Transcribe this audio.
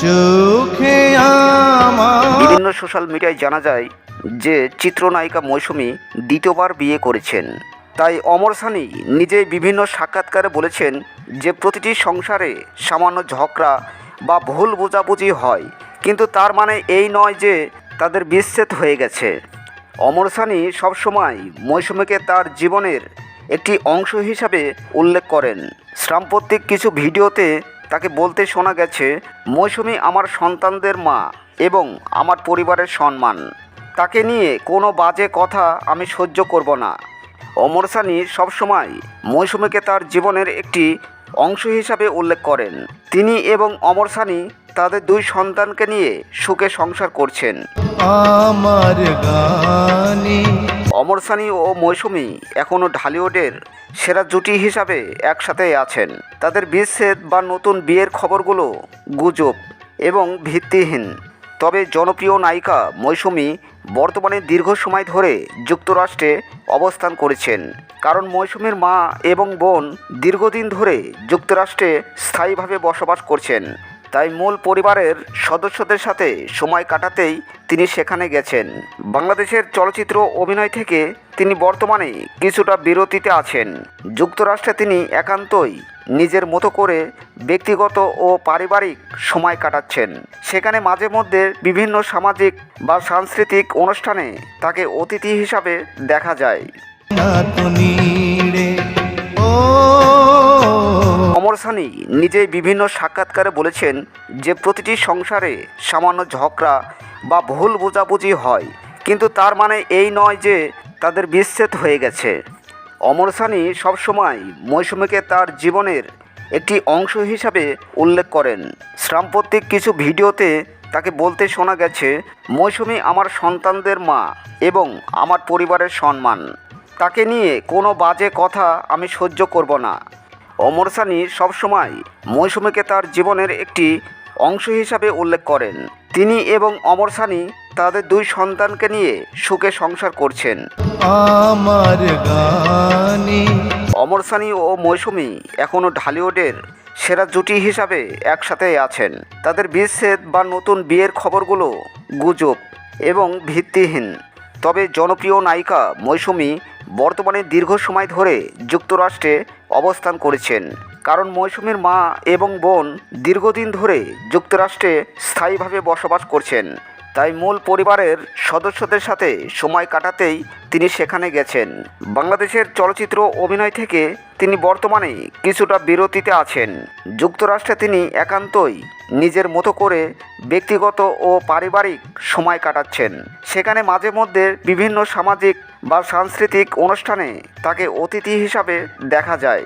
চোখে আমার। বিভিন্ন সোশ্যাল মিডিয়ায় জানা যায় যে চিত্রনায়িকা মৌসুমী দ্বিতীয়বার বিয়ে করেছেন। তাই অমর সানি নিজেই বিভিন্ন সাক্ষাৎকারে বলেছেন যে প্রতিটি সংসারে সামান্য ঝগড়া বা ভুল বোঝাবুঝি হয়, কিন্তু তার মানে এই নয় যে তাদের বিচ্ছেদ হয়ে গেছে। অমর সানি সবসময় মৌসুমীকে তার জীবনের একটি অংশ হিসাবে উল্লেখ করেন। সাম্প্রতিক কিছু ভিডিওতে তাকে বলতে শোনা গেছে, মৌসুমী আমার সন্তানদের মা এবং আমার পরিবারের সম্মান। তাকে নিয়ে কোনো বাজে কথা আমি সহ্য করব না। অমর সানি সবসময় মৌসুমীকে তার জীবনের একটি অংশ হিসাবে উল্লেখ করেন। তিনি এবং অমর সানি তাদের দুই সন্তানকে নিয়ে সুখে সংসার করছেন। আমার গানে অমর সানি ও মৌসুমী এখনও ঢালিউডের সেরা জুটি হিসাবে একসাথে আছেন। তাদের বিচ্ছেদ বা নতুন বিয়ের খবরগুলো গুজব এবং ভিত্তিহীন। তবে জনপ্রিয় নায়িকা মৌসুমী বর্তমানে দীর্ঘ সময় ধরে যুক্তরাষ্ট্রে অবস্থান করেছেন, কারণ মৌসুমীর মা এবং বোন দীর্ঘদিন ধরে যুক্তরাষ্ট্রে স্থায়ীভাবে বসবাস করছেন। তাই মূল পরিবারের সদস্যদের সাথে সময় কাটাতেই তিনি সেখানে গেছেন। বাংলাদেশের চলচ্চিত্র অভিনয় থেকে তিনি বর্তমানে কিছুটা বিরতিতে আছেন। যুক্তরাষ্ট্রে তিনি একান্তই নিজের মতো করে ব্যক্তিগত ও পারিবারিক সময় কাটাচ্ছেন। সেখানে মাঝে মধ্যে বিভিন্ন সামাজিক বা সাংস্কৃতিক অনুষ্ঠানে তাকে অতিথি হিসাবে দেখা যায়। অমর সানি নিজেই বিভিন্ন সাক্ষাৎকারে বলেছেন যে প্রতিটি সংসারে সামান্য ঝগড়া বা ভুল বোঝাবুঝি হয়, কিন্তু তার মানে এই নয় যে তাদের বিচ্ছেদ হয়ে গেছে। অমর সানি সবসময় মৌসুমীকে তার জীবনের একটি অংশ হিসাবে উল্লেখ করেন। সাম্প্রতিক কিছু ভিডিওতে তাকে বলতে শোনা গেছে, মৌসুমী আমার সন্তানদের মা এবং আমার পরিবারের সম্মান। তাকে নিয়ে কোনো বাজে কথা আমি সহ্য করব না। অমর সানি সবসময় মৌসুমীকে তার জীবনের একটি অংশ হিসাবে উল্লেখ করেন। তিনি এবং অমর সানি তাদের দুই সন্তানকে নিয়ে সুখে সংসার করছেন। আমার গানে অমর সানি ও মৌসুমী এখনও ঢালিউডের সেরা জুটি হিসাবে একসাথে আছেন। তাদের বিচ্ছেদ বা নতুন বিয়ের খবরগুলো গুজব এবং ভিত্তিহীন। তবে জনপ্রিয় নায়িকা মৌসুমী বর্তমানে দীর্ঘ সময় ধরে যুক্তরাষ্ট্রে অবস্থান করেছেন, কারণ মৌসুমীর মা এবং বোন দীর্ঘদিন ধরে যুক্তরাষ্ট্রে স্থায়ীভাবে বসবাস করছেন। তাই মূল পরিবারের সদস্যদের সাথে সময় কাটাতেই তিনি সেখানে গেছেন। বাংলাদেশের চলচ্চিত্র অভিনয় থেকে তিনি বর্তমানে কিছুটা বিরতিতে আছেন। যুক্তরাষ্ট্রে তিনি একান্তই নিজের মতো করে ব্যক্তিগত ও পারিবারিক সময় কাটাচ্ছেন। সেখানে মাঝে মধ্যে বিভিন্ন সামাজিক বা সাংস্কৃতিক অনুষ্ঠানে তাকে অতিথি হিসাবে দেখা যায়।